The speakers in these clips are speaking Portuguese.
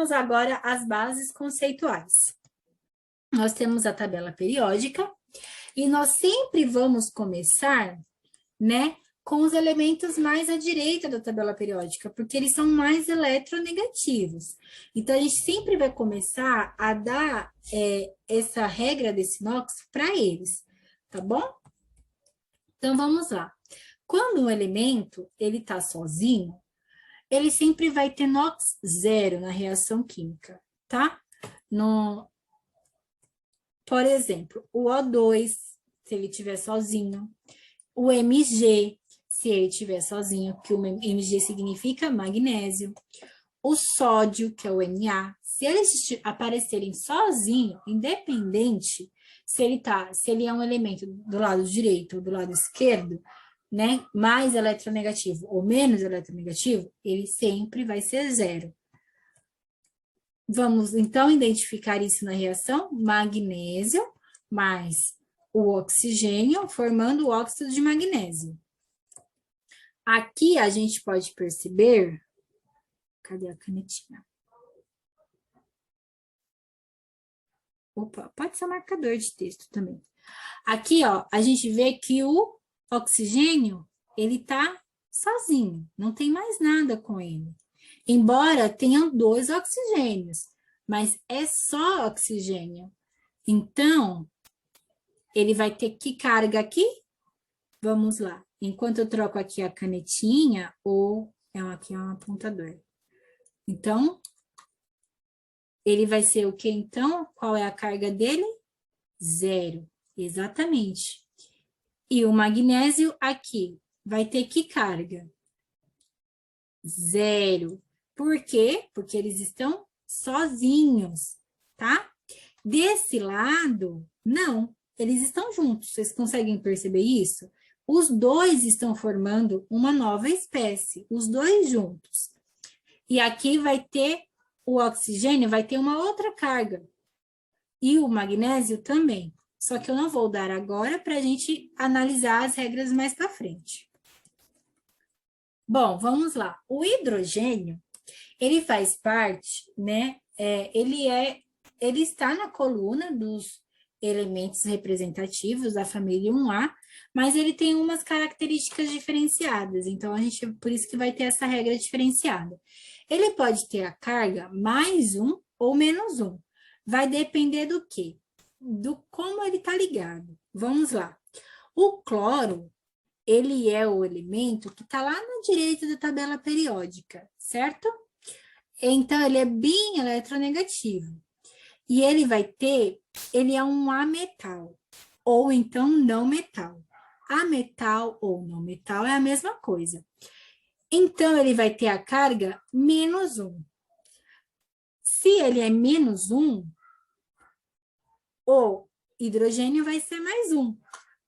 vamos agora às bases conceituais. Nós temos a tabela periódica e nós sempre vamos começar, né, com os elementos mais à direita da tabela periódica, porque eles são mais eletronegativos. Então, a gente sempre vai começar a dar essa regra desse NOx para eles, tá bom? Então, vamos lá. Quando um elemento ele está sozinho, ele sempre vai ter NOx zero na reação química, tá? Por exemplo, o O2, se ele estiver sozinho, o Mg, se ele estiver sozinho, que o Mg significa magnésio, o sódio, que é o Na, se eles aparecerem sozinho, independente se ele é um elemento do lado direito ou do lado esquerdo, né, mais eletronegativo ou menos eletronegativo, ele sempre vai ser zero. Vamos, então, identificar isso na reação magnésio mais o oxigênio, formando o óxido de magnésio. Aqui a gente pode perceber... Cadê a canetinha? Opa, pode ser marcador de texto também. Aqui, ó, a gente vê que o oxigênio, ele tá sozinho, não tem mais nada com ele. Embora tenham dois oxigênios, mas é só oxigênio. Então, ele vai ter que carga aqui? Vamos lá. Enquanto eu troco aqui a canetinha, ou aqui é um apontador. Então, ele vai ser o que então? Qual é a carga dele? Zero. Exatamente. E o magnésio aqui vai ter que carga? Zero. Por quê? Porque eles estão sozinhos, tá? Desse lado, não. Eles estão juntos. Vocês conseguem perceber isso? Os dois estão formando uma nova espécie. Os dois juntos. E aqui vai ter o oxigênio, vai ter uma outra carga. E o magnésio também. Só que eu não vou dar agora para a gente analisar as regras mais para frente. Bom, vamos lá. O hidrogênio, ele faz parte, né? Ele está na coluna dos elementos representativos da família 1A, mas ele tem umas características diferenciadas. Então, por isso que vai ter essa regra diferenciada. Ele pode ter a carga mais 1 ou menos 1. Vai depender do quê? Do como ele está ligado. Vamos lá. O cloro, ele é o elemento que está lá na direita da tabela periódica, certo? Então, ele é bem eletronegativo. E ele é um ametal, ou então não metal. Ametal ou não metal é a mesma coisa. Então, ele vai ter a carga menos 1. Se ele é menos 1, o hidrogênio vai ser mais 1.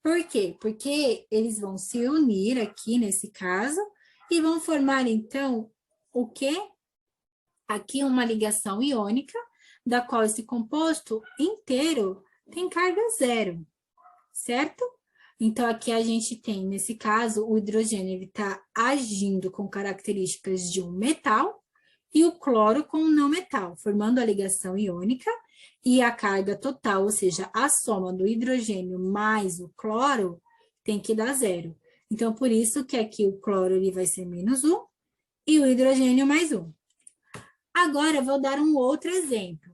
Por quê? Porque eles vão se unir aqui, nesse caso, e vão formar, então, o quê? Aqui uma ligação iônica, da qual esse composto inteiro tem carga zero, certo? Então, aqui a gente tem, nesse caso, o hidrogênio, ele está agindo com características de um metal e o cloro com um não metal, formando a ligação iônica e a carga total, ou seja, a soma do hidrogênio mais o cloro tem que dar zero. Então, por isso que aqui o cloro ele vai ser menos 1 e o hidrogênio mais 1. Agora, eu vou dar um outro exemplo.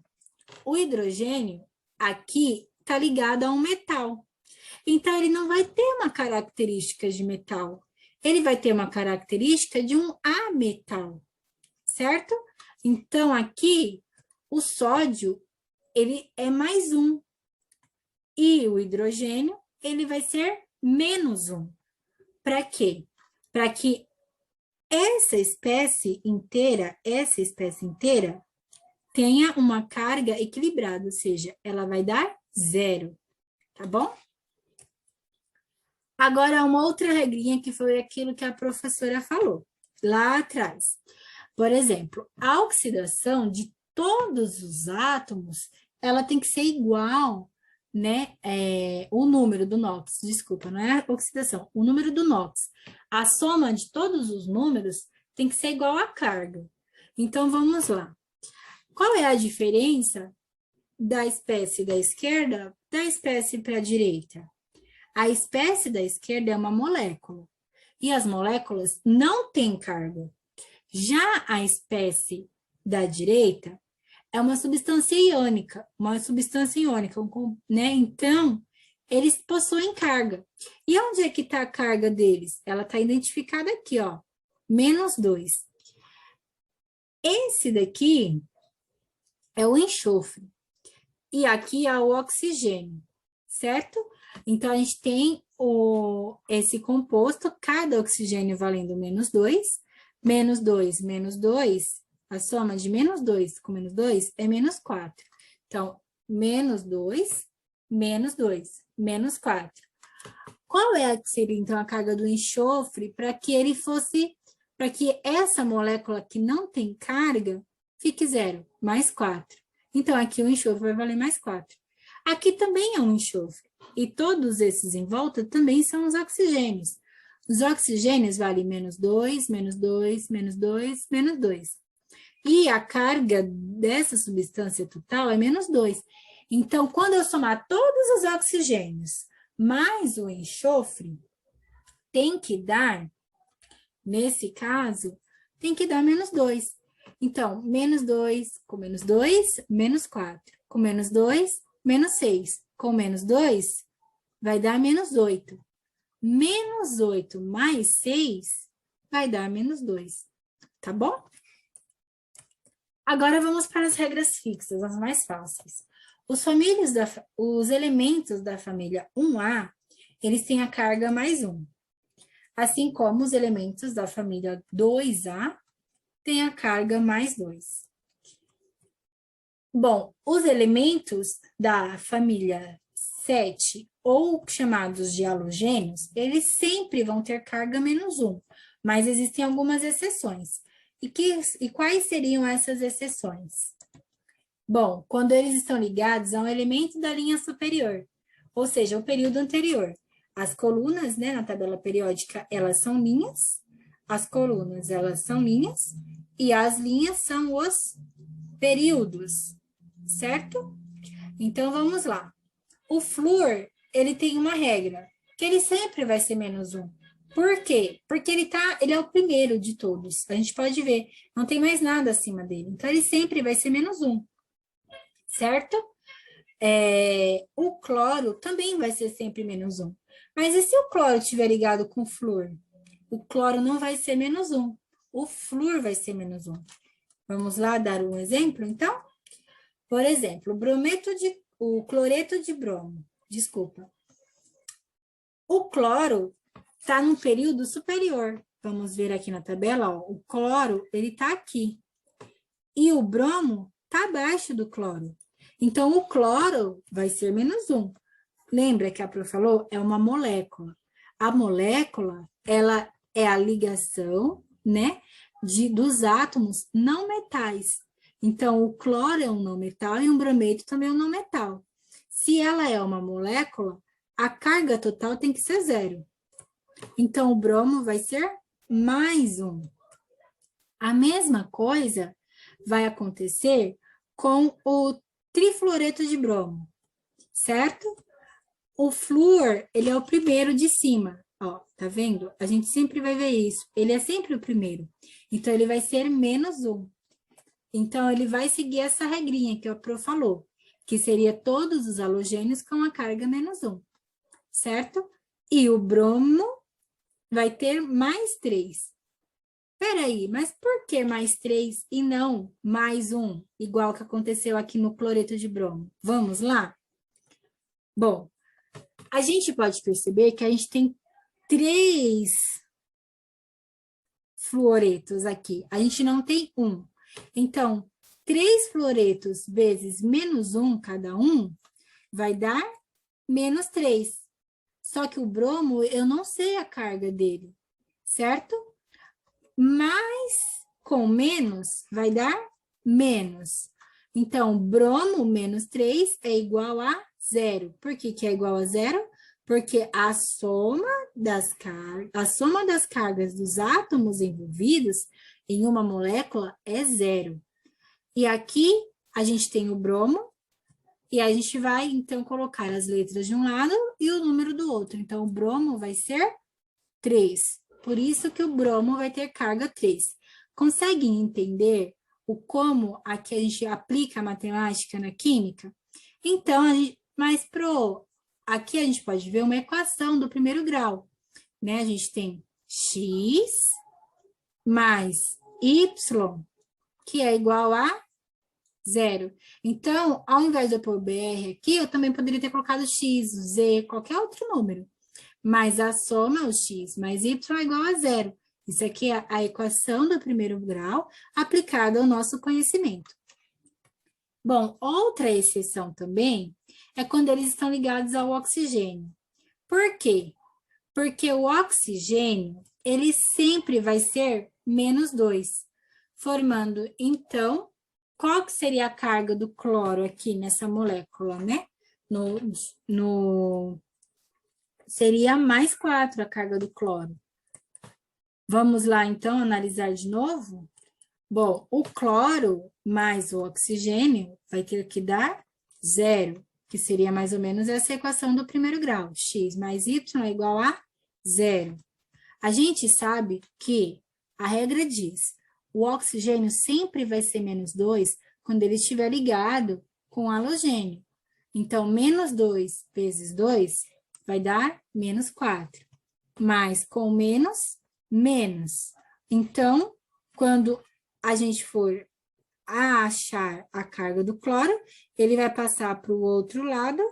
O hidrogênio aqui está ligado a um metal. Então, ele não vai ter uma característica de metal. Ele vai ter uma característica de um ametal, certo? Então, aqui, o sódio, ele é mais 1. E o hidrogênio, ele vai ser menos 1. Para quê? Para que essa espécie inteira tenha uma carga equilibrada, ou seja, ela vai dar zero, tá bom? Agora, uma outra regrinha que foi aquilo que a professora falou lá atrás. Por exemplo, a oxidação de todos os átomos, ela tem que ser igual, né? O número do NOx, desculpa, não é a oxidação, o número do NOx. A soma de todos os números tem que ser igual à carga. Então, vamos lá. Qual é a diferença da espécie da esquerda da espécie para a direita? A espécie da esquerda é uma molécula, e as moléculas não têm carga. Já a espécie da direita é uma substância iônica, né? Então, eles possuem carga. E onde é que está a carga deles? Ela está identificada aqui, ó, -2. Esse daqui é o enxofre. E aqui é o oxigênio, certo? Então, a gente tem esse composto, cada oxigênio valendo -2, -2, -2, a soma de -2 com -2 é -4. Então, -2, -2, -4. Qual é a que seria, então, a carga do enxofre para que essa molécula que não tem carga fique 0, +4. Então, aqui o enxofre vai valer +4. Aqui também é um enxofre. E todos esses em volta também são os oxigênios. Os oxigênios valem -2, -2, -2, -2. E a carga dessa substância total é -2. Então, quando eu somar todos os oxigênios mais o enxofre, tem que dar, nesse caso, tem que dar -2. Então, -2 com -2, -4. Com -2, -6. Com -2, vai dar -8. -8 mais 6 vai dar -2. Tá bom? Agora vamos para as regras fixas, as mais fáceis. Os elementos da família 1A, eles têm a carga +1. Assim como os elementos da família 2A têm a carga +2. Bom, os elementos da família 7, ou chamados de halogênios, eles sempre vão ter carga -1, mas existem algumas exceções. E quais seriam essas exceções? Bom, quando eles estão ligados a um elemento da linha superior, ou seja, o período anterior. As colunas, né, na tabela periódica, elas são linhas, as colunas, elas são linhas, e as linhas são os períodos, certo? Então, vamos lá. O flúor, ele tem uma regra, que ele sempre vai ser -1. Por quê? Porque ele é o primeiro de todos. A gente pode ver, não tem mais nada acima dele. Então, ele sempre vai ser -1, certo? O cloro também vai ser sempre -1. Mas e se o cloro estiver ligado com o flúor? O cloro não vai ser -1. O flúor vai ser -1. Vamos lá dar um exemplo, então? Por exemplo, o cloreto de bromo. Desculpa. O cloro está no período superior. Vamos ver aqui na tabela, ó, o cloro, ele está aqui. E o bromo está abaixo do cloro. Então, o cloro vai ser -1. Lembra que a Pro falou? É uma molécula. A molécula, ela é a ligação, né, dos átomos não metais. Então, o cloro é um não metal e um brometo também é um não metal. Se ela é uma molécula, a carga total tem que ser 0. Então, o bromo vai ser +1. A mesma coisa vai acontecer com o trifluoreto de bromo, certo? O flúor, ele é o primeiro de cima, ó, tá vendo? A gente sempre vai ver isso, ele é sempre o primeiro. Então, ele vai ser -1. Então, ele vai seguir essa regrinha que a Pro falou, que seria todos os halogênios com a carga -1, certo? E o bromo vai ter +3. Peraí, mas por que +3 e não +1, igual que aconteceu aqui no cloreto de bromo? Vamos lá? Bom, a gente pode perceber que a gente tem 3 fluoretos aqui. A gente não tem 1. Então, 3 fluoretos vezes -1 cada um vai dar -3. Só que o bromo, eu não sei a carga dele, certo? Mas com menos vai dar menos. Então, bromo -3 é igual a 0. Por que que é igual a 0? Porque a soma das cargas dos átomos envolvidos em uma molécula é 0. E aqui a gente tem o bromo, e a gente vai, então, colocar as letras de um lado e o número do outro. Então, o bromo vai ser 3. Por isso que o bromo vai ter carga 3. Conseguem entender o como aqui a gente aplica a matemática na química? Então, aqui a gente pode ver uma equação do primeiro grau, né? A gente tem x mais y, que é igual a 0. Então, ao invés de eu pôr BR aqui, eu também poderia ter colocado x, z, qualquer outro número. Mas a soma é o x mais y é igual a 0. Isso aqui é a equação do primeiro grau aplicada ao nosso conhecimento. Bom, outra exceção também é quando eles estão ligados ao oxigênio. Por quê? Porque o oxigênio, ele sempre vai ser menos 2, formando, então, qual que seria a carga do cloro aqui nessa molécula, né? Seria mais 4 a carga do cloro. Vamos lá, então, analisar de novo? Bom, o cloro mais o oxigênio vai ter que dar 0, que seria mais ou menos essa equação do primeiro grau. X mais y é igual a 0. A gente sabe que a regra diz, o oxigênio sempre vai ser menos 2 quando ele estiver ligado com o halogênio. Então, menos 2 vezes 2 vai dar menos 4. Mais com menos, menos. Então, quando a gente for achar a carga do cloro, ele vai passar para o outro lado,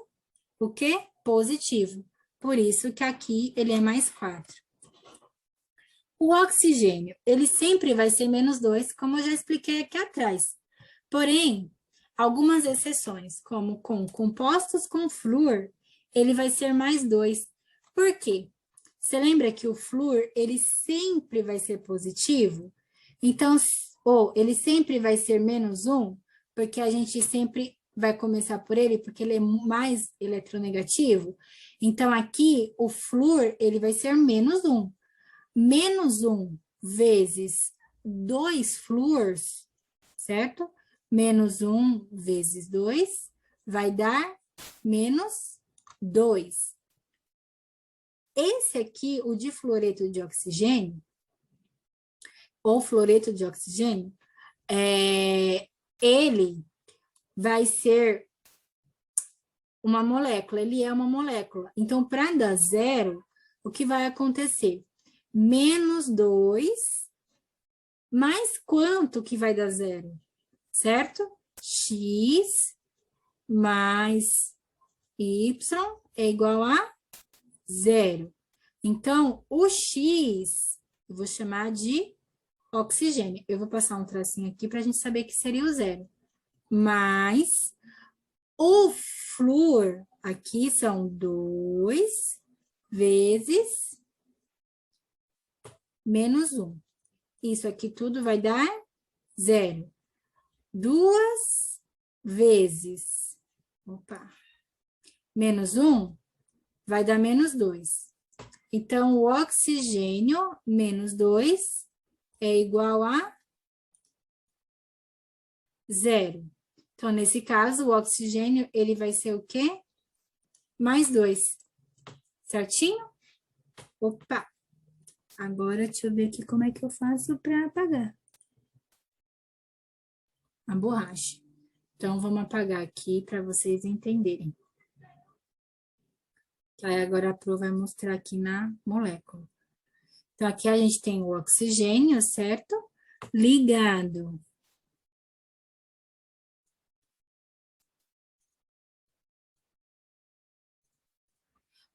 o quê? Positivo. Por isso que aqui ele é mais 4. O oxigênio, ele sempre vai ser menos 2, como eu já expliquei aqui atrás. Porém, algumas exceções, como com compostos com flúor, ele vai ser mais 2. Por quê? Você lembra que o flúor, ele sempre vai ser positivo? Então, ou ele sempre vai ser menos 1, porque a gente sempre vai começar por ele, porque ele é mais eletronegativo. Então, aqui, o flúor, ele vai ser menos 1. Menos 1 vezes 2 flúors, certo? Menos 1 vezes 2 vai dar menos 2. Esse aqui, o difluoreto de oxigênio, ou fluoreto de oxigênio, ele vai ser uma molécula, ele é uma molécula. Então, para dar 0, o que vai acontecer? Menos 2, mais quanto que vai dar 0? Certo? X mais Y é igual a 0. Então, o X, eu vou chamar de oxigênio. Eu vou passar um tracinho aqui para a gente saber que seria o 0. Mais o flúor, aqui são 2 vezes menos 1. Isso aqui tudo vai dar 0. 2 vezes, menos 1 vai dar menos 2. Então, o oxigênio menos 2 é igual a 0. Então, nesse caso, o oxigênio, ele vai ser o quê? Mais 2. Certinho? Opa! Agora, deixa eu ver aqui como é que eu faço para apagar a borracha. Então, vamos apagar aqui para vocês entenderem. Aí, agora a Pro vai mostrar aqui na molécula. Então, aqui a gente tem o oxigênio, certo? Ligado.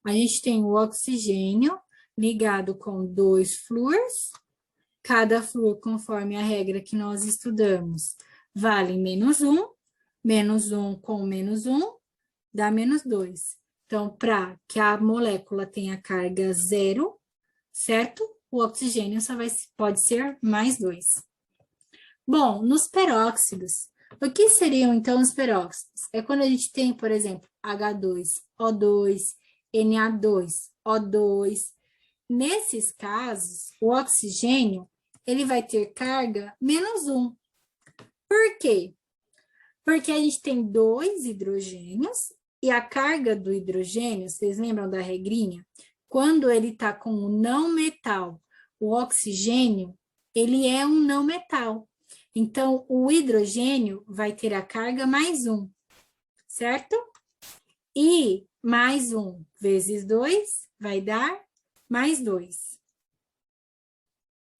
A gente tem o oxigênio ligado com 2 flúors. Cada flúor, conforme a regra que nós estudamos, vale menos 1. Menos 1 com menos 1 dá menos 2. Então, para que a molécula tenha carga 0, certo? O oxigênio pode ser mais 2. Bom, nos peróxidos, o que seriam, então, os peróxidos? É quando a gente tem, por exemplo, H2O2, Na2O2. Nesses casos, o oxigênio, ele vai ter carga menos 1. Por quê? Porque a gente tem 2 hidrogênios e a carga do hidrogênio, vocês lembram da regrinha? Quando ele está com o não metal, o oxigênio, ele é um não metal. Então, o hidrogênio vai ter a carga mais 1, certo? E mais 1 vezes 2 vai dar mais 2.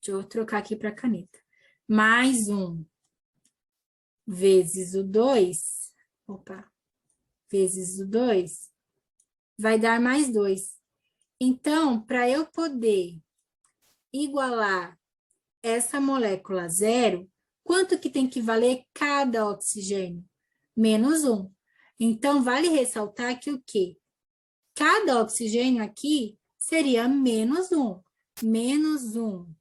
Deixa eu trocar aqui para a caneta. Mais 1 vezes o 2, vezes o 2, vai dar mais 2. Então, para eu poder igualar essa molécula zero, quanto que tem que valer cada oxigênio? Menos 1. Então, vale ressaltar que o quê? Cada oxigênio aqui seria menos 1. Menos 1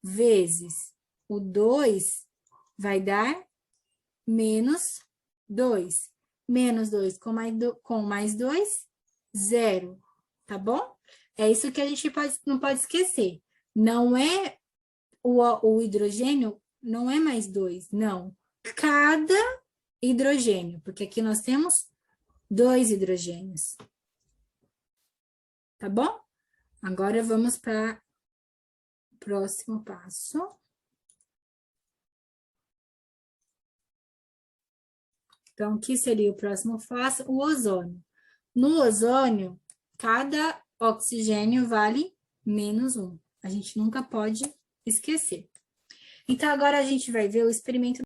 vezes o 2 vai dar menos 2. Menos 2 com mais 2, 0. Tá bom? É isso que a gente não pode esquecer. Não é o hidrogênio, não é mais 2, não. Cada hidrogênio, porque aqui nós temos 2 hidrogênios. Tá bom? Agora vamos para o próximo passo. Então, o que seria o próximo passo? O ozônio. No ozônio, cada oxigênio vale menos 1. A gente nunca pode esquecer. Então, agora a gente vai ver o experimento